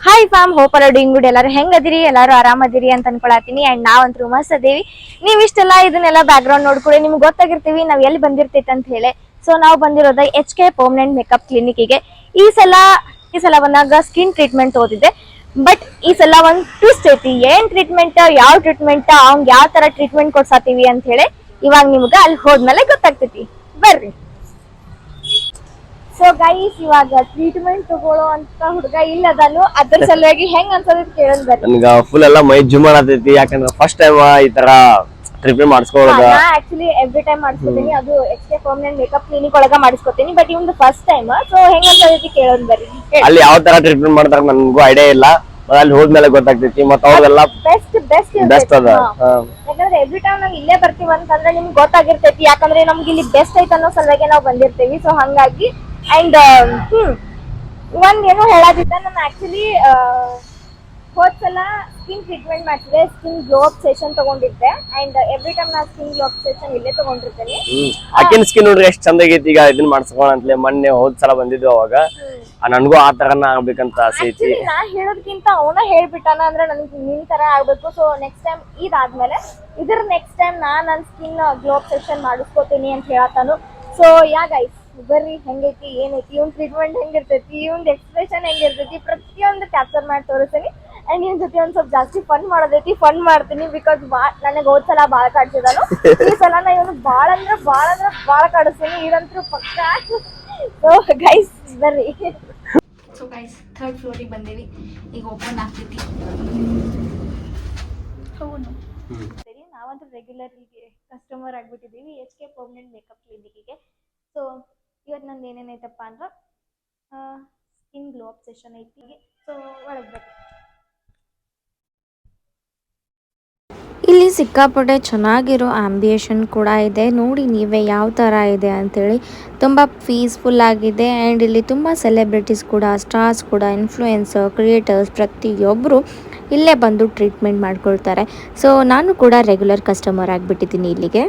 Hi fam, hope are doing good. ಎಲ್ಲರೂ ಹೆಂಗದಿರಿ? ಎಲ್ಲರೂ ಆರಾಮದಿರಿ ಅಂತ ಅನ್ಕೊಳತೀನಿ. ಅಂಡ್ ನಾವಂತೂ ಮಸ್ತ್ ಅದೀವಿ. ನೀವ್ ಇಷ್ಟೆಲ್ಲ ಇದನ್ನೆಲ್ಲ ಬ್ಯಾಕ್ ಗ್ರೌಂಡ್ ನೋಡ್ಕೊಳ್ಳಿ ನಿಮ್ಗೆ ಗೊತ್ತಾಗಿರ್ತೀವಿ ನಾವ್ ಎಲ್ಲಿ ಬಂದಿರ್ತೈತೆ ಅಂತ ಹೇಳಿ. ಸೊ ನಾವು ಬಂದಿರೋದು HK ಪರ್ಮನೆಂಟ್ ಮೇಕಪ್ ಕ್ಲಿನಿಕ್ಗೆ. ಈ ಸಲ ಬಂದಾಗ ಸ್ಕಿನ್ ಟ್ರೀಟ್ಮೆಂಟ್ ತಗೋದಿದೆ. ಬಟ್ ಈ ಸಲ ಒಂದ್ ಟ್ವಿಸ್ಟ್ ಐತಿ. ಏನ್ ಟ್ರೀಟ್ಮೆಂಟ್, ಯಾವ ಟ್ರೀಟ್ಮೆಂಟ್, ಅವ್ನ್ ಯಾವ ತರ ಟ್ರೀಟ್ಮೆಂಟ್ ಕೊಡ್ಸಾತೀವಿ ಅಂತ ಹೇಳಿ ಇವಾಗ ನಿಮ್ಗೆ ಅಲ್ಲಿ ಹೋದ್ಮೇಲೆ ಗೊತ್ತಾಗ್ತೈತಿ. ಬರ್ರಿ. ಸೊ ಗೈಸ್, ಇವಾಗ ಟ್ರೀಟ್ಮೆಂಟ್ ತಗೊಳ್ಳೋ ಅಂತ ಹುಡುಗ ಇಲ್ಲ ಅದಾನು. ಅದ್ರ ಸಲುವಾಗಿ ಹೆಂಗ್ ಅನ್ಸೋದ್ ಕೇಳೋದ್ ಬರ್ರಿ. ನನ್ಗ ಫುಲ್ ಎಲ್ಲ ಮೈ ಜುಮ್ ಮಾಡತೈತಿ. ಯಾಕಂದ್ರೆ ಫಸ್ಟ್ ಟೈಮ್ ಈ ತರ ಟ್ರೀಟ್ಮೆಂಟ್ ಮಾಡಿಸ್ಕೊಳ್ಳೋದು. ನಾ ಆಕ್ಚುಲಿ ಎವ್ರಿ ಟೈಮ್ ಮಾಡಿಸ್ಕೊತೀನಿ, ಅದು HK ಪರ್ಮನೆಂಟ್ ಮೇಕಪ್ ಕ್ಲಿನಿಕ್ ಒಳಗ ಮಾಡಿಸ್ಕೊತೀನಿ. ಬಟ್ ಇವ್ದು ಫಸ್ಟ್ ಟೈಮ್. ಸೊ ಹೆಂಗ್ ಅನ್ಸೋದೈತಿ ಕೇಳೋದ್ ಬರ್ರಿ. ಅಲ್ಲಿ ಯಾವ ತರ ಟ್ರೀಟ್ಮೆಂಟ್ ಮಾಡ್ತಾರ ನನ್ಗೂ ಐಡಿಯಾ ಇಲ್ಲ. ಅಲ್ಲಿ ಹೋದ್ಮೇಲೆ ಗೊತ್ತಾಗ್ತೈತಿ. ಮತ್ತ ಅವ್ರದೆಲ್ಲ ಬೆಸ್ಟ್ ಅದ. ಯಾಕಂದ್ರೆ ಎವ್ರಿ ಟೈಮ್ ನಾವ್ ಇಲ್ಲೇ ಬರ್ತೀವಿ ಅಂತಂದ್ರೆ ನಿಮ್ಗೆ ಗೊತ್ತಾಗಿರ್ತೈತಿ. ಯಾಕಂದ್ರೆ ನಮ್ಗೆ ಇಲ್ಲಿ ಬೆಸ್ಟ್ ಐತೆ ಅನ್ನೋ ಸಲುವಾಗಿ ನಾವು ಬಂದಿರ್ತೀವಿ. ಸೊ ಹಂಗಾಗಿ ಅಂಡ್ ಒಂದ್ ಏನೋ ಹೇಳೋದಿತ್ತ. ನಾನು ಆಕ್ಚುಲಿ ಹೋದ್ಸಲ ಸ್ಕಿನ್ ಟ್ರೀಟ್ಮೆಂಟ್ ಮಾಡ್ತಿದ್ದೆ, ಸ್ಕಿನ್ ಗ್ಲೋ ಅಪ್ ಸೆಷನ್ ತಗೊಂಡಿದ್ದೆ. ಅಂಡ್ ಎವ್ರಿ ಟೈಮ್ ನಾನು ಸ್ಕಿನ್ ಗ್ಲೋ ಅಪ್ ಸೆಷನ್ ಇಲ್ಲೇ ತಗೊಂಡಿರ್ತೇನೆ. ಆಕಿನ ಸ್ಕಿನ್ ನೋಡ್ರಿ ಎಷ್ಟು ಚಂದ ಆಗೈತಿ. ಈಗ ಇದನ್ನ ಮಾಡ್ಸ್ಕೊಳ್ಳ ಅಂತಲೇ ಮೊನ್ನೆ ಹೋದ್ಸಲ ಬಂದಿದ್ವಿ. ಅವಾಗ ನನ್ಗೂ ಆ ತರನ ಆಗ್ಬೇಕಂತ ಆಸೆ ಐತಿ. ನಾ ಹೇಳೋದಕ್ಕಿಂತ ಅವನ ಹೇಳ್ಬಿಟ್ಟಾನ ಅಂದ್ರೆ ನನ್ಗೆ ನಿನ್ ತರ ಆಗ್ಬೇಕು. ಸೊ ನೆಕ್ಸ್ಟ್ ಟೈಮ್ ಇದಾದ್ಮೇಲೆ ನೆಕ್ಸ್ಟ್ ಟೈಮ್ ನನ್ ಸ್ಕಿನ್ ಗ್ಲೋ ಅಪ್ ಸೆಷನ್ ಮಾಡಿಸ್ಕೋತೀನಿ ಅಂತ ಹೇಳತ್ತಾನು. ಸೊ ಯಾ ಗೈಸ್, ಬರ್ರಿ ಹೆಂಗೈತಿ, ಏನೈತಿ, ಇವ್ನ ಟ್ರೀಟ್ಮೆಂಟ್ ಹೆಂಗಿರ್ತೈತಿ, ಇವ್ನ ಎಕ್ಸ್ಪ್ರೆಷನ್ ಹೆಂಗಿರ್ತೈತಿ, ಪ್ರತಿಯೊಂದು ಕ್ಯಾಪ್ಚರ್ ಮಾಡಿ ತೋರಿಸ್ತೀನಿ. ಅಂಡ್ ಇವ್ನ ಜೊತೆ ಒಂದ್ ಸ್ವಲ್ಪ ಜಾಸ್ತಿ ಫನ್ ಮಾಡೋದೈತಿ. ಫನ್ ಮಾಡ್ತೀನಿ ಬಿಕಾಸ್ ನನಗೆ ಹೋದ್ಸಲ ಬಾಳ ಕಾಡ್ಸಿದಾನು. ಈ ಸಲ ನಾ ಇವನು ಬಾಳ ಅಂದ್ರೆ ಬಾಳ ಕಾಡಿಸ್ತೀನಿ. ಇದಂತೂ ಪಕ್ಕ. ಸೊ ಗೈಸ್ ಬರ್ರಿ. ಸೊ ಗೈಸ್, ಥರ್ಡ್ ಫ್ಲೋರಿಗೆ ಬಂದೇವಿ. ಈಗ ಓಪನ್ ಆಗ್ತೈತಿ. ಸರಿ, ನಾವಂತೂ ರೆಗ್ಯುಲರ್ ಕಸ್ಟಮರ್ ಆಗ್ಬಿಟ್ಟಿದ್ದೀವಿ HK ಪರ್ಮನೆಂಟ್ ಮೇಕಪ್ ಕ್ಲಿನಿಕ್ಗೆ. ಸೊ ಇವತ್ತು ನಂದು ಏನೇನೈತಪ್ಪ ಅಂದ್ರೆ ಸ್ಕಿನ್ ಗ್ಲೋ ಅಪ್ ಸೆಷನ್ ಐತಿ. ಸೊ ಒಳಗೆ ಬರ್ರಿ. ಇಲ್ಲಿ ಸಿಕ್ಕಾಪಟ್ಟೆ ಚೆನ್ನಾಗಿರೋ ಆಂಬಿಯೇಷನ್ ಕೂಡ ಇದೆ. ನೋಡಿ ನೀವೇ ಯಾವ ಥರ ಇದೆ ಅಂಥೇಳಿ. ತುಂಬ ಪೀಸ್ಫುಲ್ ಆಗಿದೆ. ಆ್ಯಂಡ್ ಇಲ್ಲಿ ತುಂಬ ಸೆಲೆಬ್ರಿಟೀಸ್ ಕೂಡ, ಸ್ಟಾರ್ಸ್ ಕೂಡ, ಇನ್ಫ್ಲೂಯೆನ್ಸರ್, ಕ್ರಿಯೇಟರ್ಸ್ ಪ್ರತಿಯೊಬ್ಬರು ಇಲ್ಲೇ ಬಂದು ಟ್ರೀಟ್ಮೆಂಟ್ ಮಾಡ್ಕೊಳ್ತಾರೆ. ಸೊ ನಾನು ಕೂಡ ರೆಗ್ಯುಲರ್ ಕಸ್ಟಮರ್ ಆಗಿಬಿಟ್ಟಿದ್ದೀನಿ ಇಲ್ಲಿಗೆ.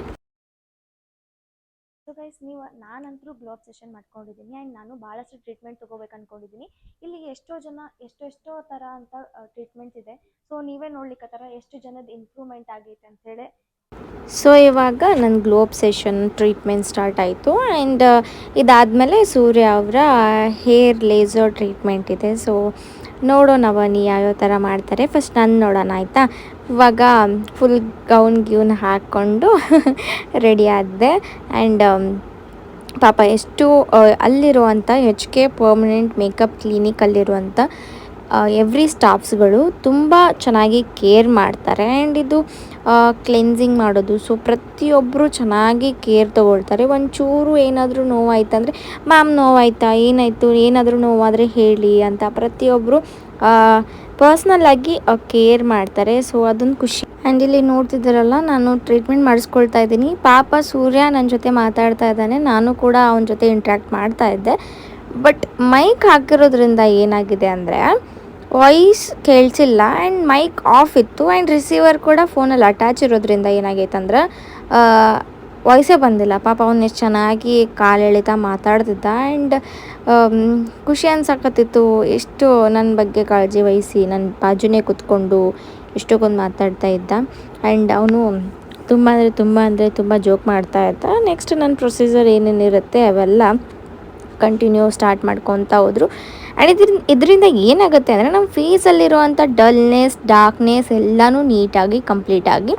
ಸೊ ಗೈಸ್, ನಾನಂತೂ ಗ್ಲೋ ಅಪ್ ಸೆಷನ್ ಮಾಡ್ಕೊಂಡಿದ್ದೀನಿ. ಆ್ಯಂಡ್ ನಾನು ಭಾಳಷ್ಟು ಟ್ರೀಟ್ಮೆಂಟ್ ತೊಗೋಬೇಕು ಅಂದ್ಕೊಂಡಿದ್ದೀನಿ. ಇಲ್ಲಿ ಎಷ್ಟೋ ಥರ ಅಂತ ಟ್ರೀಟ್ಮೆಂಟ್ಸ್ ಇದೆ. ಸೊ ನೀವೇ ನೋಡ್ಲಿಕ್ಕತ್ತಾರ ಎಷ್ಟು ಜನದ ಇಂಪ್ರೂವ್ಮೆಂಟ್ ಆಗೈತೆ ಅಂಥೇಳಿ. ಸೊ ಇವಾಗ ನನ್ನ glow up session treatment start ಆಯಿತು. ಆ್ಯಂಡ್ ಇದಾದಮೇಲೆ ಸೂರ್ಯ ಅವರ ಹೇರ್ ಲೇಸರ್ ಟ್ರೀಟ್ಮೆಂಟ್ ಇದೆ. ಸೊ ನೋಡೋಣ ಬನ್ನಿ ಯಾವ್ಯಾವ ಥರ ಮಾಡ್ತಾರೆ. ಫಸ್ಟ್ ನಾನು ನೋಡೋಣ ಆಯಿತಾ. ಇವಾಗ ಫುಲ್ ಗೌನ್ ಹಾಕ್ಕೊಂಡು ರೆಡಿ ಆದೆ. ಆ್ಯಂಡ್ ಪಾಪ ಎಷ್ಟು ಅಲ್ಲಿರುವಂಥ HK ಪರ್ಮನೆಂಟ್ ಮೇಕಪ್ ಕ್ಲಿನಿಕಲ್ಲಿರುವಂಥ ಎವ್ರಿ ಸ್ಟಾಫ್ಸ್ಗಳು ತುಂಬ ಚೆನ್ನಾಗಿ ಕೇರ್ ಮಾಡ್ತಾರೆ. ಆ್ಯಂಡ್ ಇದು ಕ್ಲೆನ್ಸಿಂಗ್ ಮಾಡೋದು. ಸೊ ಪ್ರತಿಯೊಬ್ಬರು ಚೆನ್ನಾಗಿ ಕೇರ್ ತೊಗೊಳ್ತಾರೆ. ಒಂಚೂರು ಏನಾದರೂ ನೋವಾಯ್ತಂದರೆ ಮ್ಯಾಮ್ ನೋವಾಯ್ತಾ, ಏನಾಯಿತು, ಏನಾದರೂ ನೋವಾದರೆ ಹೇಳಿ ಅಂತ ಪ್ರತಿಯೊಬ್ಬರು ಪರ್ಸ್ನಲ್ಲಾಗಿ ಕೇರ್ ಮಾಡ್ತಾರೆ. ಸೊ ಅದೊಂದು ಖುಷಿ. ಆ್ಯಂಡ್ ಇಲ್ಲಿ ನೋಡ್ತಿದ್ದಾರಲ್ಲ, ನಾನು ಟ್ರೀಟ್ಮೆಂಟ್ ಮಾಡಿಸ್ಕೊಳ್ತಾ ಇದ್ದೀನಿ. ಪಾಪ ಸೂರ್ಯ ನನ್ನ ಜೊತೆ ಮಾತಾಡ್ತಾ ಇದ್ದಾನೆ. ನಾನು ಕೂಡ ಅವನ ಜೊತೆ ಇಂಟ್ರ್ಯಾಕ್ಟ್ ಮಾಡ್ತಾ ಇದ್ದೆ. ಬಟ್ ಮೈಕ್ ಹಾಕಿರೋದ್ರಿಂದ ಏನಾಗಿದೆ ಅಂದರೆ ವಾಯ್ಸ್ ಕೇಳಿಸಿಲ್ಲ. ಆ್ಯಂಡ್ ಮೈಕ್ ಆಫ್ ಇತ್ತು. ಆ್ಯಂಡ್ ರಿಸೀವರ್ ಕೂಡ ಫೋನಲ್ಲಿ ಅಟ್ಯಾಚ್ ಇರೋದ್ರಿಂದ ಏನಾಗೈತೆ ಅಂದ್ರೆ ವಾಯ್ಸೇ ಬಂದಿಲ್ಲ. ಪಾಪ ಅವ್ನು ಎಷ್ಟು ಚೆನ್ನಾಗಿ ಕಾಲು ಎಳಿತಾ ಮಾತಾಡ್ತಿದ್ದ. ಆ್ಯಂಡ್ ಖುಷಿ ಅನ್ಸಕತ್ತಿತ್ತು. ಎಷ್ಟು ನನ್ನ ಬಗ್ಗೆ ಕಾಳಜಿ ವಹಿಸಿ ನನ್ನ ಬಾಜುನೇ ಕೂತ್ಕೊಂಡು ಎಷ್ಟೊಂದು ಮಾತಾಡ್ತಾ ಇದ್ದ. ಆ್ಯಂಡ್ ಅವನು ತುಂಬ ಜೋಕ್ ಮಾಡ್ತಾ ಇದ್ದ. ನೆಕ್ಸ್ಟ್ ನನ್ನ ಪ್ರೊಸೀಜರ್ ಏನೇನಿರುತ್ತೆ ಅವೆಲ್ಲ ಕಂಟಿನ್ಯೂ ಸ್ಟಾರ್ಟ್ ಮಾಡ್ಕೊತಾ ಹೋದರು. ಆ್ಯಂಡ್ ಇದರಿಂದ ಏನಾಗುತ್ತೆ ಅಂದರೆ ನಮ್ಮ ಫೇಸಲ್ಲಿರುವಂಥ ಡಲ್ನೆಸ್, ಡಾರ್ಕ್ನೆಸ್ ಎಲ್ಲನೂ ನೀಟಾಗಿ ಕಂಪ್ಲೀಟಾಗಿ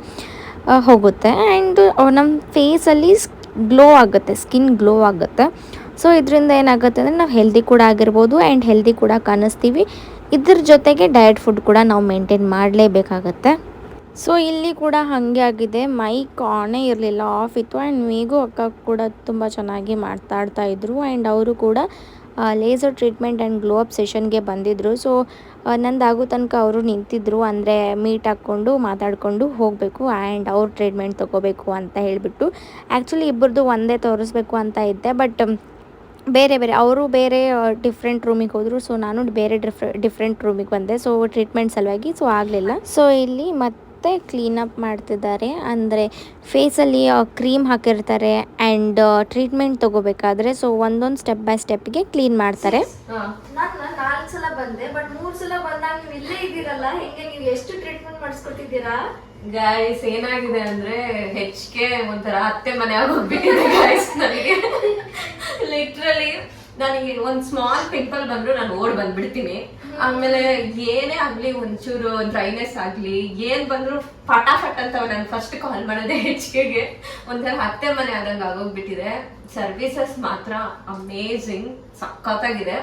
ಹೋಗುತ್ತೆ. ಆ್ಯಂಡ್ ನಮ್ಮ ಫೇಸಲ್ಲಿ ಗ್ಲೋ ಆಗುತ್ತೆ, ಸ್ಕಿನ್ ಗ್ಲೋ ಆಗುತ್ತೆ. ಸೊ ಇದರಿಂದ ಏನಾಗುತ್ತೆ ಅಂದರೆ ನಾವು ಹೆಲ್ದಿ ಕೂಡ ಆಗಿರ್ಬೋದು ಆ್ಯಂಡ್ ಹೆಲ್ದಿ ಕೂಡ ಕಾಣಿಸ್ತೀವಿ. ಇದ್ರ ಜೊತೆಗೆ ಡಯಟ್ ಫುಡ್ ಕೂಡ ನಾವು ಮೇಂಟೈನ್ ಮಾಡಲೇಬೇಕಾಗತ್ತೆ. ಸೊ ಇಲ್ಲಿ ಕೂಡ ಹಾಗೆ ಆಗಿದೆ. ಮೈಕ್ ಆನೇ ಇರಲಿಲ್ಲ, ಆಫ್ ಇತ್ತು. ಆ್ಯಂಡ್ ಮೇಘು ಅಕ್ಕ ಕೂಡ ತುಂಬ ಚೆನ್ನಾಗಿ ಮಾತಾಡ್ತಾ ಇದ್ರು. ಆ್ಯಂಡ್ ಅವರು ಕೂಡ laser treatment and glow up ಸೆಷನ್ಗೆ ಬಂದಿದ್ದರು. ಸೊ ನಂದಾಗೋ ತನಕ ಅವರು ನಿಂತಿದ್ದರು. ಅಂದರೆ ಮೀಟ್ ಹಾಕ್ಕೊಂಡು ಮಾತಾಡಿಕೊಂಡು ಹೋಗಬೇಕು ಆ್ಯಂಡ್ ಅವ್ರು ಟ್ರೀಟ್ಮೆಂಟ್ ತೊಗೋಬೇಕು ಅಂತ ಹೇಳಿಬಿಟ್ಟು. ಆ್ಯಕ್ಚುಲಿ ಇಬ್ಬರದು ಒಂದೇ ತೋರಿಸ್ಬೇಕು ಅಂತ ಇದ್ದೆ. ಬಟ್ ಬೇರೆ ಅವರು ಬೇರೆ ಡಿಫ್ರೆಂಟ್ ರೂಮಿಗೆ ಹೋದರು. ಸೊ ನಾನು ಬೇರೆ ಡಿಫ್ರೆಂಟ್ ರೂಮಿಗೆ ಬಂದೆ. ಸೊ ಟ್ರೀಟ್ಮೆಂಟ್ ಸಲುವಾಗಿ ಆಗಲಿಲ್ಲ. ಸೊ ಇಲ್ಲಿ ಮತ್ತೆ ಮತ್ತು ಕ್ಲೀನಪ್ ಮಾಡ್ತಿದ್ದಾರೆ. ಅಂದರೆ ಫೇಸಲ್ಲಿ ಕ್ರೀಮ್ ಹಾಕಿರ್ತಾರೆ ಆ್ಯಂಡ್ ಟ್ರೀಟ್ಮೆಂಟ್ ತೊಗೋಬೇಕಾದ್ರೆ ಸೊ ಒಂದೊಂದು ಸ್ಟೆಪ್ ಬೈ ಸ್ಟೆಪ್ಗೆ ಕ್ಲೀನ್ ಮಾಡ್ತಾರೆ. ನಾನು 4 ಸಲ ಬಂದೆ, ಬಟ್ 3 ಸಲ ಬಂದಾಗ ನೀವು ಇಲ್ಲೇ ಇದ್ದೀರಲ್ಲ, ಹೆಂಗೆ ನೀವು ಎಷ್ಟು ಟ್ರೀಟ್ಮೆಂಟ್ ಮಾಡಿಸ್ಕೊತಿದ್ದೀರಾ? ಗೈಸ್ ಏನಾಗಿದೆ ಅಂದ್ರೆ ಹೆಚ್ಚಿಗೆ ಒಂಥರ ಅತ್ತೆ ಮನೆ ಆಗೋಗ್ಬಿಟ್ಟಿದೆ ಗೈಸ್ ನನಗೆ. ಲಿಟ್ರಲಿ ನನಗೆ ಒಂದ್ ಸ್ಮಾಲ್ ಪಿಂಪಲ್ ಬಂದ್ರು ನಾನು ಓಡ್ ಬಂದ್ಬಿಡ್ತೀನಿ. ಆಮೇಲೆ ಏನೇ ಆಗ್ಲಿ, ಒಂಚೂರು ಡ್ರೈನೆಸ್ ಆಗ್ಲಿ, ಏನ್ ಬಂದ್ರು ಫಟಾಫಟ್ ಅಂತ ನಾನು ಫಸ್ಟ್ ಕಾಲ್ ಮಾಡೋದೇ ಹೆಚ್ಚಿಗೆ. ಒಂಥರ ಅತ್ತೆ ಮನೆ ಆದಂಗೆ ಆಗೋಗ್ಬಿಟ್ಟಿದೆ. ಸರ್ವಿಸಸ್ ಮಾತ್ರ ಅಮೇಝಿಂಗ್, ಸಖತ್ತಾಗಿದೆ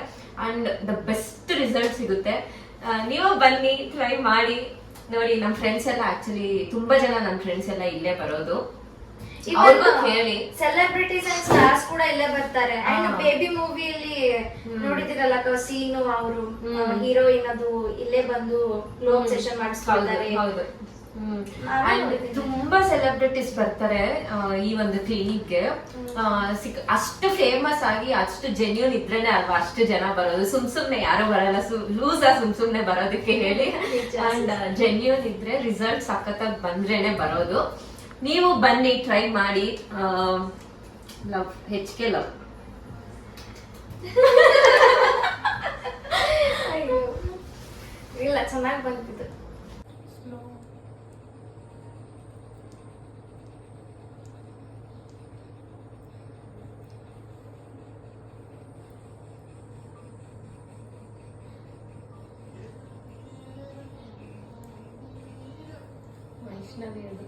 ಅಂಡ್ ದ ಬೆಸ್ಟ್ ರಿಸಲ್ಟ್ ಸಿಗುತ್ತೆ. ನೀವು ಬನ್ನಿ, ಟ್ರೈ ಮಾಡಿ ನೋಡಿ. ನಮ್ಮ ಫ್ರೆಂಡ್ಸ್ ಎಲ್ಲ ಆಕ್ಚುಲಿ ತುಂಬಾ ಜನ ನನ್ನ ಫ್ರೆಂಡ್ಸ್ ಎಲ್ಲ ಇಲ್ಲೇ ಬರೋದು. ಹೇಳಿ ಸೆಲೆಬ್ರಿಟೀಸ್ ಅಂಡ್ ಸ್ಟಾರ್ಸ್ ಕೂಡ ಇಲ್ಲೇ ಬರ್ತಾರೆ. ಅಂಡ್ ಬೇಬಿ ಮೂವಿಯಲ್ಲಿ ನೋಡಿದಿರಲ್ಲ ಸೀನು, ಅವರು ಹೀರೋಯಿನ್ ಅದು ಇಲ್ಲೇ ಬಂದು ಗ್ಲೋಬ್ ಸೆಷನ್ ಮಾಡಿಸ್ಕೊಳ್ತಾರೆ. ಅಂಡ್ ತುಂಬಾ ಸೆಲೆಬ್ರಿಟೀಸ್ ಬರ್ತಾರೆ ಈ ಒಂದು ಕ್ಲಿನಿಕ್ಗೆ. ಅಷ್ಟು ಫೇಮಸ್ ಆಗಿ ಅಷ್ಟು ಜೆನ್ಯೂನ್ ಇದ್ರೇನೆ ಅಲ್ವಾ ಅಷ್ಟು ಜನ ಬರೋದು. ಸುಮ್ನೆ ಯಾರು ಬರಲ್ಲ, ಲೂಸ್ ಸುಮ್ನೆ ಬರೋದಕ್ಕೆ ಹೇಳಿ. ಅಂಡ್ ಜೆನ್ಯೂನ್ ಇದ್ರೆ ರಿಸಲ್ಟ್ ಸಖತ್ತಾಗಿ ಬಂದ್ರೇನೆ ಬರೋದು. ನೀವು ಬನ್ನಿ, ಟ್ರೈ ಮಾಡಿ. ಲವ್ ಹೆಚ್ಚಿಗೆ ಲವ್. ಇಲ್ಲ, ಚೆನ್ನಾಗಿ ಬಂದಿದ್ದು. ವೈಷ್ಣವಿ ಅದು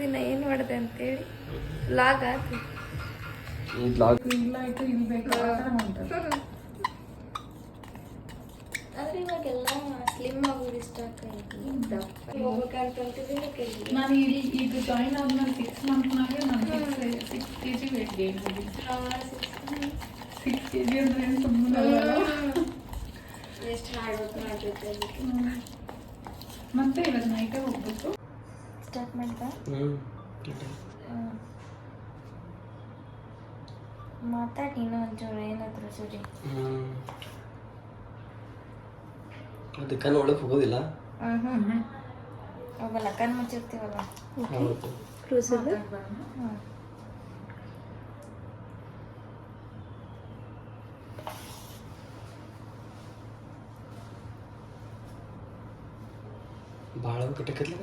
ದಿನ ಏನ್ ಮಾಡಿದೆ ಅಂತೇಳಿ ಲಾಗ್ ಆಯ್ತು. ಆದ್ರೆ ಇವಾಗೆಲ್ಲ ಸ್ಲಿಮ್ ಆಗೋದು ಇಷ್ಟ ಹೋಗ್ಬೇಕಂತಿದ್ದೀನಿ. ನಾನು ಇದು ಜಾಯಿನ್ ಆದ್ಮೇಲೆ 6 ಮಂತ್ನಾಗೆ ನಾನು 6 kg ವೇಟ್ ಗೇನ್ ಆಗಿದ್ದೀನಿ. 6 kg ಅಂದ್ರೆ ಏನು ಸುಮ್ಮನೆ ಎಷ್ಟು ಹಾರ್ಡ್ ವರ್ಕ್ ಮಾಡ್ಬೇಕು ಅದಕ್ಕೆ. ಮತ್ತೆ ಇವತ್ತು ನೈಟೇ ಹೋಗ್ಬೇಕು. ಸ್ಟಾರ್ಟ್ ಮಾಡಿದ ಮಾತಾಡಿ ನೀನು ಒಂಚೂರು ಏನಾದ್ರು ಸರಿ. ಅದಕ್ಕೆ ಒಳಗೆ ಹೋಗೋದಿಲ್ಲ. ಹೋಗಲ್ಲ, ಕಣ್ಣು ಮುಚ್ಚಿರ್ತೀವಲ್ಲ. ಭಾಳ ಕಟ್ಟಕತ್ಲ.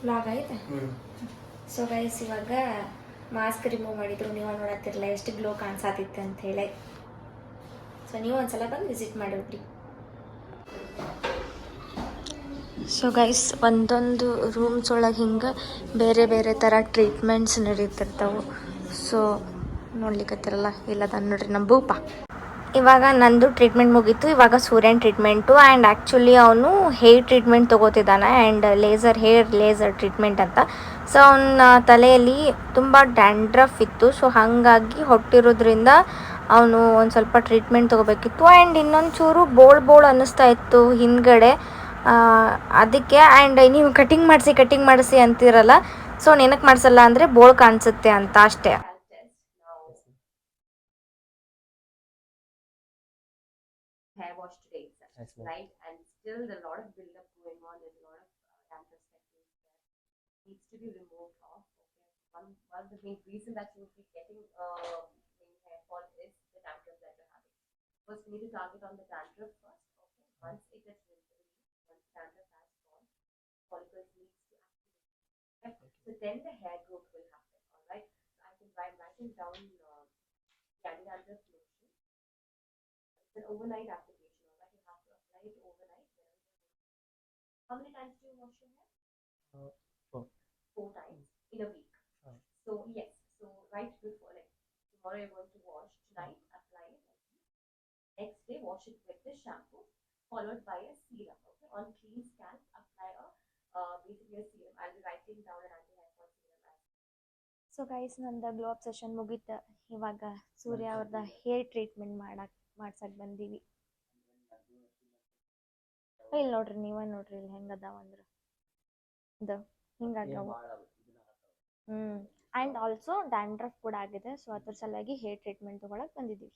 ಬ್ಲಾಗ್ ಐತೆ. ಸೊ ಗೈಸ್ ಇವಾಗ ಮಾಸ್ಕ್ ರಿಮೂವ್ ಮಾಡಿದ್ರು, ನೀವು ನೋಡತ್ತಿರಲ್ಲ ಎಷ್ಟು ಗ್ಲೋ ಕಾಣಿಸಾತಿತ್ತು ಅಂತ ಹೇಳಿ. ಸೊ ನೀವು ಒಂದ್ಸಲ ಬಂದು ವಿಸಿಟ್ ಮಾಡಿಬಿಡ್ರಿ. ಸೊ ಗೈಸ್ ಒಂದೊಂದು ರೂಮ್ಸ್ ಒಳಗೆ ಹಿಂಗೆ ಬೇರೆ ಬೇರೆ ಥರ ಟ್ರೀಟ್ಮೆಂಟ್ಸ್ ನಡೀತಿರ್ತಾವೆ. ಸೊ ನೋಡ್ಲಿಕ್ಕತ್ತಿರಲ್ಲ ಇಲ್ಲದ ನೋಡ್ರಿ ನಮ್ಮ ಭೂಪ. ಇವಾಗ ನಂದು ಟ್ರೀಟ್ಮೆಂಟ್ ಮುಗೀತು. ಇವಾಗ ಸೂರ್ಯನ್ ಟ್ರೀಟ್ಮೆಂಟು. ಆ್ಯಂಡ್ ಆ್ಯಕ್ಚುಲಿ ಅವನು ಹೇರ್ ಟ್ರೀಟ್ಮೆಂಟ್ ತೊಗೋತಿದ್ದಾನೆ. ಆ್ಯಂಡ್ ಲೇಸರ್ ಟ್ರೀಟ್ಮೆಂಟ್ ಅಂತ. ಸೊ ಅವನ ತಲೆಯಲ್ಲಿ ತುಂಬ ಡ್ಯಾಂಡ್ರಫ್ ಇತ್ತು. ಸೊ ಹಾಗಾಗಿ ಹೊಟ್ಟಿರೋದ್ರಿಂದ ಅವನು ಒಂದು ಸ್ವಲ್ಪ ಟ್ರೀಟ್ಮೆಂಟ್ ತೊಗೋಬೇಕಿತ್ತು. ಆ್ಯಂಡ್ ಇನ್ನೊಂದು ಚೂರು ಬೋಳ್ ಅನ್ನಿಸ್ತಾ ಇತ್ತು ಹಿಂದ್ಗಡೆ, ಅದಕ್ಕೆ. ಆ್ಯಂಡ್ ನೀವು ಕಟಿಂಗ್ ಮಾಡಿಸಿ ಅಂತಿರಲ್ಲ, ಸೊ ನೆನಕ್ಕೆ ಮಾಡಿಸಲ್ಲ ಅಂದರೆ ಬೋಳ್ ಕಾಣಿಸುತ್ತೆ ಅಂತ ಅಷ್ಟೇ. Hair wash today itself, right? And still there's a lot of build-up going on. There's a lot of dandruff that needs to be removed off. Okay, one of the main reason that you will be getting hair fall is the dandruff that you're having. First, we need to target on the dandruff first. Okay, once it is removed, once dandruff has gone, follicles needs to activate. Okay. So then the hair growth will happen. All right. So I can by writing down dandruff lotion. It's an overnight application. All right, you have to apply it overnight. How many times do you wash your hair? 4 times in a week. So yes, so right before, like tomorrow you're going to wash, tonight apply it. Next day wash it with the shampoo, followed by a serum. Okay, on clean scalp apply basically a serum. I'll be writing down an anti-hair fall serum. So guys ನಂದು glow up session ಮುಗೀತು. ಇವಾಗ ಸೂರ್ಯ ಅವ್ರದ್ದು hair treatment ಮಾಡ್ಸಕ್ಕೆ ಬಂದೀವಿ. ಇಲ್ಲಿ ನೋಡ್ರಿ, ನೀವೇ ನೋಡ್ರಿ ಇಲ್ಲಿ ಹೆಂಗದಾವ ಅಂದ್ರೆ ಇದು ಹಿಂಗಾಗ್ಯಾವ. ಆ್ಯಂಡ್ ಆಲ್ಸೋ ಡ್ಯಾಂಡ್ರಫ್ ಕೂಡ ಆಗಿದೆ. ಸೊ ಅದ್ರ ಸಲುವಾಗಿ ಹೇರ್ ಟ್ರೀಟ್ಮೆಂಟ್ ತೊಗೊಳಕ್ಕೆ ಬಂದಿದ್ದೀವಿ.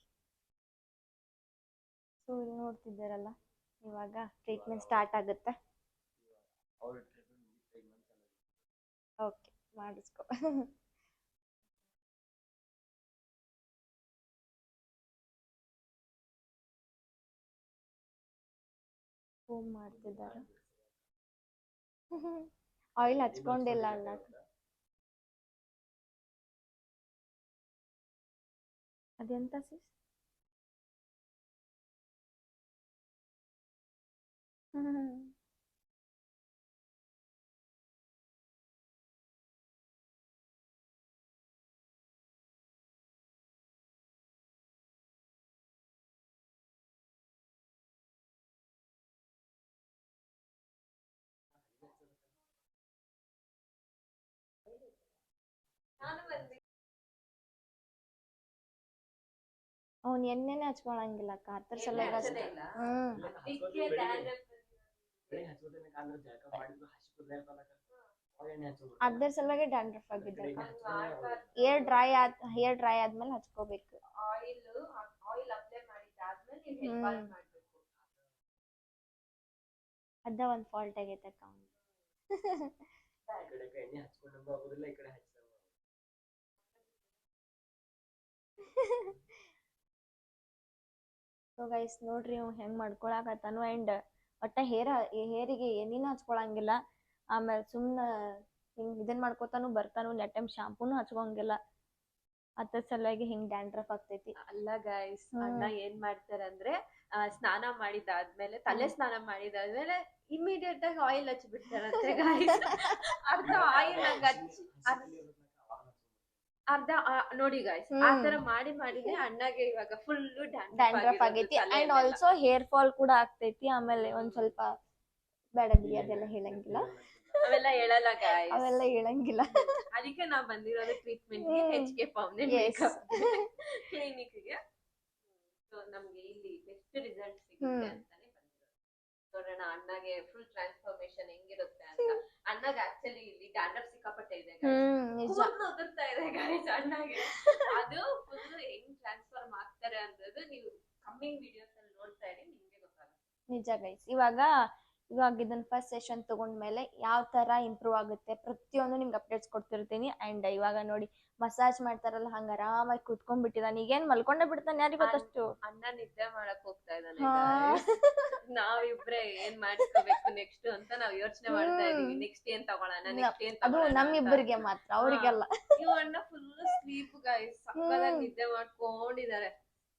ಸೊ ಇಲ್ಲಿ ನೋಡ್ತಿದ್ದೀರಲ್ಲ, ಇವಾಗ ಟ್ರೀಟ್ಮೆಂಟ್ ಸ್ಟಾರ್ಟ್ ಆಗುತ್ತೆ. ಓಕೆ, ಮಾಡಿಸ್ಕೊ. ಫೋಮ್ ಮಾಡ್ತಿದ್ದಾರೆ. ಆಯಿಲ್ ಹಚ್ಕೊಂಡಿಲ್ಲ ಅಲ್ಲ. ಅದೆಂತ ಸಿಸ್? ಅವ್ನು ಎಣ್ಣೆನೆ ಹಚ್ಕೊಳಂಗಿಲ್ಲ ಅಕ್ಕ, ಅದ್ರ ಸಲುವಾಗಿ ಅಷ್ಟೇ. ಅದ್ರ ಸಲುವಾಗಿ ಡ್ಯಾಂಡ್ರಫ್ ಆಗಿದೆ. ಹೇರ್ ಡ್ರೈ ಆದ್ಮೇಲೆ ಹಚ್ಕೋಬೇಕು. ಆಯಿಲ್ ಅಪ್ಲೈ ಮಾಡಿದ್ದಾದ್ಮೇಲೆ ನೀವು ಹೇರ್ ವಾಶ್ ಮಾಡಬೇಕು. ಅದ ಒಂದು ಫಾಲ್ಟ್ ಆಗೈತೆ ಅಕ್ಕ. ಸೊ ಗೈಸ್ ನೋಡ್ರಿ ಇವ್ ಹೆಂಗ್ ಮಾಡ್ಕೊಳಕತ್ತಾನು. ಆ್ಯಂಡ್ ಒಟ್ಟ ಹೇರಿಗೆ ಏನೇನು ಹಚ್ಕೊಳಂಗಿಲ್ಲ. ಆಮೇಲೆ ಸುಮ್ಮನೆ ಹಿಂಗ್ ಇದನ್ ಮಾಡ್ಕೊತಾನು ಬರ್ತಾನು. Net time ಶಾಂಪೂನು ಹಚ್ಕೊಂಗಿಲ್ಲ. ಅದ್ರ ಸಲುವಾಗಿ ಹಿಂಗ್ ಡ್ಯಾಂಡ್ರಫ್ ಆಗ್ತೈತಿ. ಅಲ್ಲ ಗೈಸ್, ಅಣ್ಣ ಏನ್ ಮಾಡ್ತಾರೆ ಅಂದ್ರೆ ಸ್ನಾನ ಮಾಡಿದಾದ್ಮೇಲೆ, ತಲೆ ಸ್ನಾನ ಮಾಡಿದಾದ್ಮೇಲೆ ಇಮಿಡಿಯೇಟ್ ಆಗಿ ಆಯಿಲ್ ಹಚ್ಚಿಬಿಡ್ತಾರಂತೆ ಗೈಸ್. ಅರ್ಧ ಆಯಿಲ್ ಹಂಗ ಹಚ್ಚಿ ಅರ್ಧ ನೋಡಿ ಗೈಸ್, ಆ ತರ ಮಾಡಿನೇ ಅಣ್ಣಗೆ ಇವಾಗ ಫುಲ್ ಡ್ಯಾಂಡ್ರಫ್ ಆಗೈತಿ. ಅಂಡ್ ಆಲ್ಸೋ ಹೇರ್ ಫಾಲ್ ಕೂಡ ಆಗ್ತೈತಿ. ಆಮೇಲೆ ಒಂದ್ ಸ್ವಲ್ಪ ಬೇಡ ಬಿಡಿ, ಅದೆಲ್ಲ ಹೇಳಂಗಿಲ್ಲ. ಅವೆಲ್ಲ ಹೇಳಲ್ಲ ಗೈಸ್, ಅವೆಲ್ಲ ಹೇಳಂಗಿಲ್ಲ. ಅದಕ್ಕೆ ನಾವ್ ಬಂದಿರೋದು ಟ್ರೀಟ್ಮೆಂಟ್ ಗೆ, HK ಪರ್ಮನೆಂಟ್ ಮೇಕಪ್ ಕ್ಲಿನಿಕ್ ಗೆ. ಸೊ ನಮ್ಗೆ ಇಲ್ಲಿ ಬೆಸ್ಟ್ ರಿಸಲ್ಟ್ ಸಿಗುತ್ತೆ ಅಂತಾನೆ ಬಂದಿರೋದು. ನೋಡೋಣ ಅಣ್ಣಗೆ ಫುಲ್ ಟ್ರಾನ್ಸ್ಫಾರ್ಮೇಶನ್ ಹೆಂಗಿರುತ್ತೆ ಅಂತ. ಅಣ್ಣಗೆ ಆಕ್ಚುಲಿ ಇಲ್ಲಿ ಡ್ಯಾಂಡ್ರಫ್ ಸಿಕ್ಕಾಪಟ್ಟೆ ಇದೆ, ಉದುರ್ತಾ ಇದೆ ಗೈಸ್ ಅಣ್ಣಗೆ. ಅದು ಫುಲ್ ಹೆಂಗ್ ಟ್ರಾನ್ಸ್ಫಾರ್ಮ್ ಆಗ್ತಾರೆ ಅನ್ನೋದು ನೀವು ಕಮ್ಮಿಂಗ್ ವಿಡಿಯೋಸ್ ಅಲ್ಲಿ ನೋಡ್ತಾ ಇರಿ, ನಿಮ್ಗೆ ಗೊತ್ತಾಗುತ್ತೆ. ನಿಜ ಗೈಸ್. ಇವಾಗ ಇದನ್ನ ಫಸ್ಟ್ ಸೆಷನ್ ತಗೊಂಡ್ಮೇಲೆ ಯಾವ ತರ ಇಂಪ್ರೂವ್ ಆಗುತ್ತೆ ಪ್ರತಿಯೊಂದು ನಿಮ್ಗೆ ಅಪ್ಡೇಟ್ಸ್ ಕೊಡ್ತಿರ್ತೀನಿ. ಅಂಡ್ ಇವಾಗ ನೋಡಿ ಮಸಾಜ್ ಮಾಡ್ತಾರಲ್ಲ, ಹಂಗ ಆರಾಮಾಗಿ ಕುತ್ಕೊಂಡ್ಬಿಟ್ಟಿದಾನೆ. ಈಗೇನ್ ಮಲ್ಕೊಂಡೇ ಬಿಡ್ತಾನೆ, ಯಾರಿಗ್ ಗೊತ್ತಷ್ಟು. ಅಣ್ಣ ನಿದ್ದೆ ಮಾಡಕ್ ಹೋಗ್ತಾ ಇದ್ದಾನೆ. ನಾವಿಬ್ರೆ ಏನ್ ಮಾಡ್ಕೋಬೇಕು ನೆಕ್ಸ್ಟ್ ಅಂತ ನಾವ್ ಯೋಚನೆ ಮಾಡ್ತಾ ಇದೀವಿ. ನೆಕ್ಸ್ಟ್ ಏನ್ ತಗೊಳ್ಳೋಣ, ನೆಕ್ಸ್ಟ್ ಏನ್ ಅದು ತಗೊಳ್ಳೋಣ ನಮ್ಮಿಬ್ಬರಿಗೆ ಮಾತ್ರ, ಅವ್ರಿಗೆಲ್ಲ. ಇವ್ ಅಣ್ಣ ಫುಲ್ ಸ್ಲೀಪ್ ಗೈಸ್, ಸಕ್ಕದಾಗಿ ನಿದ್ದೆ ಮಾಡ್ಕೊಂಡಿದ್ದಾರೆ.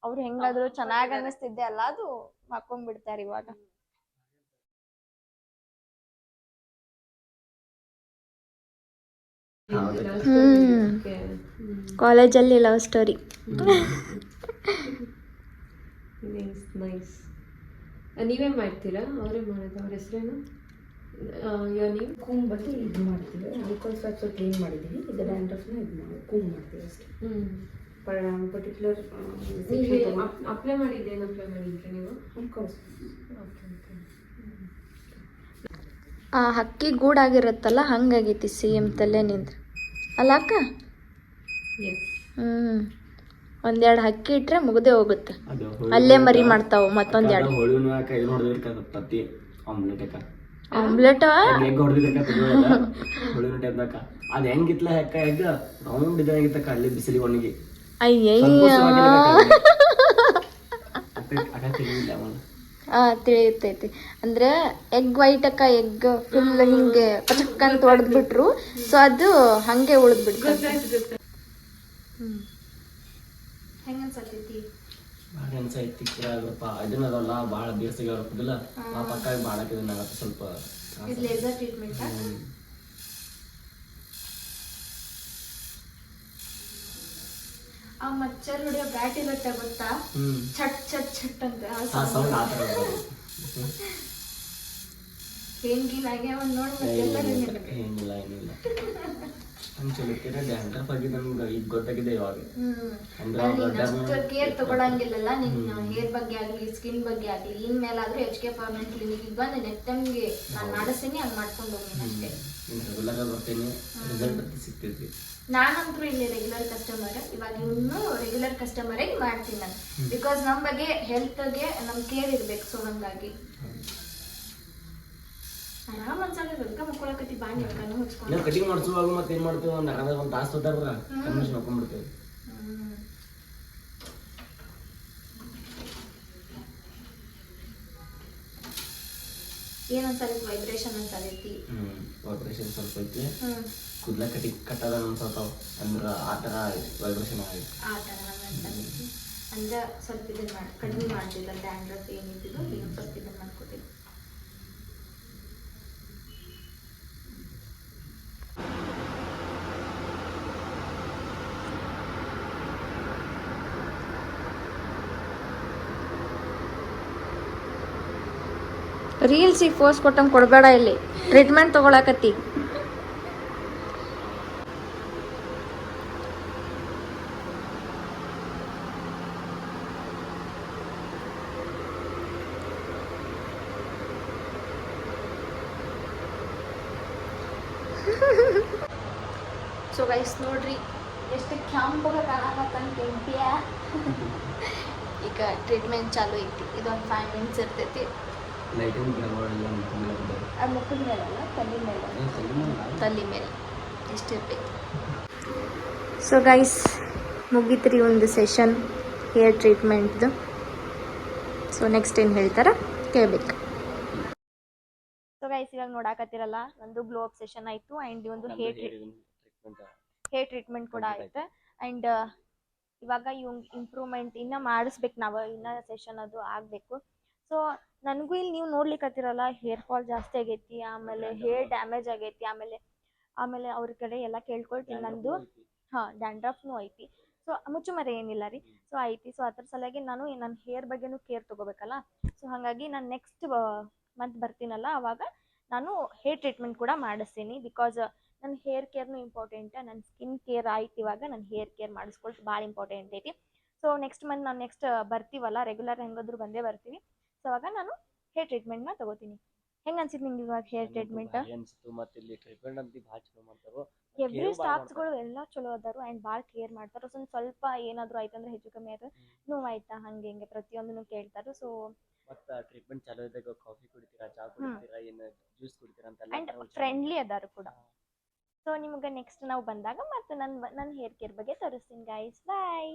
ಅವ್ರು ಹೆಂಗಾದ್ರು ಚೆನ್ನಾಗ್ ಅನ್ನಿಸ್ತಿದ್ದೆ ಅಲ್ಲ, ಅದು ಹಾಕೊಂಡ್ಬಿಡ್ತಾರೆ ಇವಾಗ. ಕಾಲೇಜಲ್ಲಿ ಲವ್ ಸ್ಟೋರಿ. ನೈಸ್. ನೀವೇನ್ ಮಾಡ್ತೀರಾ? ಅವರೇ ಮಾಡೋದು. ಅವ್ರ ಹೆಸರೇನು? ನೀವು ಕೂಮ್ ಬಗ್ಗೆ ಇದು ಮಾಡ್ತೀವಿ, ಆಲ್ಕೋಲ್ ಸ್ವಾಪ್ಸ್ ಕ್ಲೀನ್ ಮಾಡಿದ್ದೀವಿ. ಇದು ಡ್ಯಾಂಡ್ರಫ್ನ ಇದು ಮಾಡಿ ಕೂಮ್ ಮಾಡ್ತೀವಿ ಅಷ್ಟೇ. ಪರ್ಟಿಕ್ಯುಲರ್ ಅಪ್ಲೈ ಮಾಡಿದ್ರಿ ನೀವು? ಅಫ್ಕೋರ್ಸ್. ಆ ಹಕ್ಕಿ ಗೂಡಾಗಿರುತ್ತಲ್ಲ ಹಂಗಾಗೈತಿ ಸೇಮ್ ತಲೆ ನಿಂದ್ರೆ ಅಲ್ಲ ಅಕ್ಕ? ಒಂದೆರಡು ಹಕ್ಕಿ ಇಟ್ರೆ ಮುಗ್ದೇ ಹೋಗುತ್ತೆ, ಅಲ್ಲೇ ಮರಿ ಮಾಡ್ತಾವ. ಮತ್ತೊಂದೆರಡು ಆಮ್ಲೆಟ್ ಅದ್ ಹೆಂಗಿತ್ಲ ಹೆಕ್ಕ ಹೆಗ್ಗ ರೌಂಡ್ ಇದಾಗಿತ್ತ ಅಲ್ಲಿ ಬಿಸಿಲಿ ಒಣಗಿ. ಅಯ್ಯಯ್ಯ ತಿಳಿಯುತ್ತೈತಿ. ಅಂದ್ರೆ ಎಗ್ ವೈಟ್ ಅಕ್ಕ, ಎಗ್ ಫುಲ್ ಹಿಂಗೆ ಪಚಕ್ ಅಂತ ಹೊಡೆದ್ಬಿಟ್ರು, ಸೊ ಅದು ಹಂಗೆ ಉಳಿದ್ಬಿಡ್ತು. ಹೆಂಗ ಅನ್ಸತೈತಿ? ಭಾಳ ಅನ್ಸೈತಿ ಇದನ್ನದಲ್ಲ, ಭಾಳ ಬೇಸಿಗೆ ಬರ್ತದಿಲ್ಲ, ಆ ಪಕ್ಕ ಬಾಳಕ್ಕೆ ಇದನ್ನಾಗತ್ತೆ ಸ್ವಲ್ಪ. ಲೇಸರ್ ಟ್ರೀಟ್ಮೆಂಟ್ ಆ ಮಚ್ಚರ್ ಹೊಡಿಯೋ ಬ್ಯಾಟ್ ಇರುತ್ತೆ ಗೊತ್ತಾ? ಛಟ್ ಛಟ್ ಛಟ್ ಅಂತ ಹೆಂಗಿನಾಗೆ ಒಂದ್ ಏನಿಲ್ಲ ಏನಿಲ್ಲ ಚಲೋಕ್ಕಿರ ಡ್ಯಾಂಡ್ರಫ್ ಆಗಿ ನಮ್ಗೆ ಈಗ ಗೊತ್ತಾಗಿದೆ ಇವಾಗ. ಕೇರ್ ತಗೊಳಂಗಿಲ್ಲಲ್ಲ ನಿನ್ ಹೇರ್ ಬಗ್ಗೆ ಆಗ್ಲಿ ಸ್ಕಿನ್ ಬಗ್ಗೆ ಆಗ್ಲಿ. ಇನ್ಮೇಲಾದ್ರೂ HK ಪರ್ಮನೆಂಟ್ ಕ್ಲಿನಿಕ್ ಬಂದು ನೆಕ್ಸ್ಟ್ ಟೈಮ್ಗೆ ನಾನು ಮಾಡಿಸ್ತೀನಿ, ಹಂಗ್ ಮಾಡ್ಕೊಂಡು ಹೋಗ್ತೀನಿ ಅಷ್ಟೇ. ರೆಗ್ಯುಲರ್ ಆಗಿ ಬರ್ತೀನಿ, ರಿಸಲ್ಟ್ ಸಿಗ್ತೈತಿ. ನಾನಂತೂ ಇಲ್ಲಿ ರೆಗ್ಯುಲರ್ ಕಸ್ಟಮರ್, ಇವಾಗ ಇನ್ನೂ ರೆಗ್ಯುಲರ್ ಕಸ್ಟಮರ್ ಆಗಿ ಮಾಡ್ತೀನಿ ನಾನು. ಬಿಕಾಸ್ ನಮ್ ಬಗ್ಗೆ ಹೆಲ್ತ್ಗೆ ನಮ್ ಕೇರ್ ಇರ್ಬೇಕು. ಸೊ ಹಂಗಾಗಿ ಆರಾಮ್ ಅನ್ಸಲ್ಲ. ವೆಲ್ಕಮ್ ಮುಕ್ಕೊಳಕತ್ತಿ ಬಾ, ನೀವು ಕಣ್ಣು ಮುಚ್ಕೊಂಡು. ನಾವು ಕಟಿಂಗ್ ಮಾಡಿಸುವಾಗ ಮತ್ತೆ ಏನ್ ಮಾಡ್ತೀವಿ, ಒಂದು ಅರ್ಧ ಒಂದು ತಾಸು ತೊಗೊಂಡ್ರ ಕನ್ವಿನ್ಸ್ ಮಾಡ್ಕೊಂಡ್ಬಿಡ್ತೀವಿ. ಏನ್ ಅನ್ಸಲೈತಿ? ವೈಬ್ರೇಷನ್ ಅನ್ಸಲೈತಿ. ವೈಬ್ರೇಷನ್ ಸ್ವಲ್ಪ ಐತಿ. ಕೂದಲ ಕಟ್ಟದ ಅನ್ಸತಾವ ಅಂದ್ರ ಆ ತರ ವೈಬ್ರೇಷನ್ ಆಗೈತಿ. ಆ ತರ ಅನ್ಸಲೈತಿ ಅಂದ್ರೆ ಸ್ವಲ್ಪ ಇದನ್ನ ಕಡಿಮೆ ಮಾಡ್ತಿದ್ದ ಡ್ಯಾಂಡ್ರಫ್ ಏನಿದ್ದು ಈಗ ಸ್ವಲ್ಪ ಇದನ್ನ ಮಾಡ್ಕೊತಿದ್ದೆ. ರೀಲ್ಸಿಗೆ ಫೋರ್ಸ್ ಕೊಟ್ಟಂಗೆ ಕೊಡಬೇಡ, ಇಲ್ಲಿ ಟ್ರೀಟ್ಮೆಂಟ್ ತಗೊಳಕತ್ತಿ. ಸೊ ಗೈಸ್ ನೋಡ್ರಿ ಎಷ್ಟು ಕೆಂಪಗ ಕಾಣಕತ್ತಂತ ಕೆಂಪಿಯ. ಈಗ ಟ್ರೀಟ್ಮೆಂಟ್ ಚಾಲು ಐತಿ. ಇದೊಂದು 5 ಮಿನಿಟ್ಸ್ ಇರ್ತೈತಿ. ಅದು ಮುಖದ ಮೇಲಲ್ಲ, ತಲೆ ಮೇಲೆ ಎಷ್ಟಿರ್ಬೇಕು. ಸೊ ಗೈಸ್ ಮುಗೀತ್ರಿ ಒಂದು ಸೆಷನ್ ಹೇರ್ ಟ್ರೀಟ್ಮೆಂಟ್ದು. ಸೊ ನೆಕ್ಸ್ಟ್ ಏನು ಹೇಳ್ತಾರ ಕೇಳಬೇಕು. ಸೊ ಗೈಸ್ ಇವಾಗ ನೋಡಾಕತ್ತಿರಲ್ಲ, ಒಂದು ಗ್ಲೋ ಅಪ್ ಸೆಷನ್ ಆಯ್ತು ಅಂಡ್ ಒಂದು ಹೇರ್ ಟ್ರೀಟ್ಮೆಂಟ್ ಕೂಡ ಆಯ್ತು. ಅಂಡ್ ಇವಾಗ ಇವಂಗ್ ಇಂಪ್ರೂವ್ಮೆಂಟ್ ಇನ್ನ ಮಾಡಿಸ್ಬೇಕು ನಾವು, ಇನ್ನ ಸೆಷನ್ ಅದು ಆಗ್ಬೇಕು. ಸೊ ನನಗೂ ಇಲ್ಲಿ ನೀವು ನೋಡ್ಲಿಕ್ಕತ್ತಿರಲ್ಲ, ಹೇರ್ ಫಾಲ್ ಜಾಸ್ತಿ ಆಗೈತಿ, ಆಮೇಲೆ ಹೇರ್ ಡ್ಯಾಮೇಜ್ ಆಗೈತಿ, ಆಮೇಲೆ ಅವ್ರ ಕಡೆ ಎಲ್ಲ ಕೇಳ್ಕೊಳ್ತೀನಿ. ನಂದು ಡ್ಯಾಂಡ್ರಫ್ನು ಐತಿ. ಸೊ ಮುಚ್ಚುಮರೆ ಏನಿಲ್ಲ ರೀ, ಸೊ ಐತಿ. ಸೊ ಅದ್ರ ಸಲುವಾಗಿ ನಾನು ನನ್ನ ಹೇರ್ ಬಗ್ಗೆನೂ ಕೇರ್ ತಗೋಬೇಕಲ್ಲ. ಸೊ ಹಾಗಾಗಿ ನಾನು ನೆಕ್ಸ್ಟ್ ಮಂತ್ ಬರ್ತೀನಲ್ಲ, ಅವಾಗ ನಾನು ಹೇರ್ ಟ್ರೀಟ್ಮೆಂಟ್ ಕೂಡ ಮಾಡಿಸ್ತೀನಿ. ಬಿಕಾಸ್ ನನ್ನ ಹೇರ್ ಕೇರ್ನು ಇಂಪಾರ್ಟೆಂಟ್, ನನ್ನ ಸ್ಕಿನ್ ಕೇರ್ ಆಯ್ತು, ಇವಾಗ ನನ್ನ ಹೇರ್ ಕೇರ್ ಮಾಡಿಸ್ಕೊಳ್ತು ಭಾಳ ಇಂಪಾರ್ಟೆಂಟ್ ಐತಿ. ಸೊ ನೆಕ್ಸ್ಟ್ ಮಂತ್ ನಾನು ನೆಕ್ಸ್ಟ್ ಬರ್ತೀವಲ್ಲ, ರೆಗ್ಯುಲರ್ ಹೆಂಗಾದ್ರು ಬಂದೇ ಬರ್ತೀವಿ. ಸೊ ಅವಾಗ ನಾನು ಹೇರ್ ಟ್ರೀಟ್ಮೆಂಟ್ನ ತಗೋತೀನಿ. ಹೆಂಗೆ ಅನ್ಸಿತ್ತು ನಿಮ್ಗೆ ಇವಾಗ ಹೇರ್ ಟ್ರೀಟ್ಮೆಂಟ್? ಎವ್ರಿ ಸ್ಟಾಫ್ಸ್ಗಳು ಎಲ್ಲ ಚಲೋ ಅದಾರು ಆ್ಯಂಡ್ ಭಾಳ ಕೇರ್ ಮಾಡ್ತಾರೆ. ಸೊ ಸ್ವಲ್ಪ ಏನಾದರೂ ಆಯ್ತಂದ್ರೆ ಹೆಚ್ಚು ಕಮ್ಮಿ ಆಯ್ತು, ನೋವು ಆಯ್ತಾ ಹಂಗೆ ಹಿಂಗೆ ಪ್ರತಿಯೊಂದನ್ನು ಕೇಳ್ತಾರೆ. ಸೊ ಮತ್ತೆ ಟ್ರೀಟ್ಮೆಂಟ್ ಚಾಲೂ ಇದ್ದಾಗ ಕಾಫಿ ಕುಡಿತೀರಾ, ಚಾ ಕುಡಿತೀರಾ, ಏನು ಜ್ಯೂಸ್ ಕುಡಿತೀರಾ ಅಂತ ಆ್ಯಂಡ್ ಫ್ರೆಂಡ್ಲಿ ಅದಾರು ಕೂಡ. ಸೊ ನಿಮ್ಗೆ ನೆಕ್ಸ್ಟ್ ನಾವು ಬಂದಾಗ ಮತ್ತೆ ನನ್ನ ಹೇರ್ ಕೇರ್ ಬಗ್ಗೆ ತೋರಿಸ್ತೀನಿ ಗೈಸ್. ಬಾಯ್.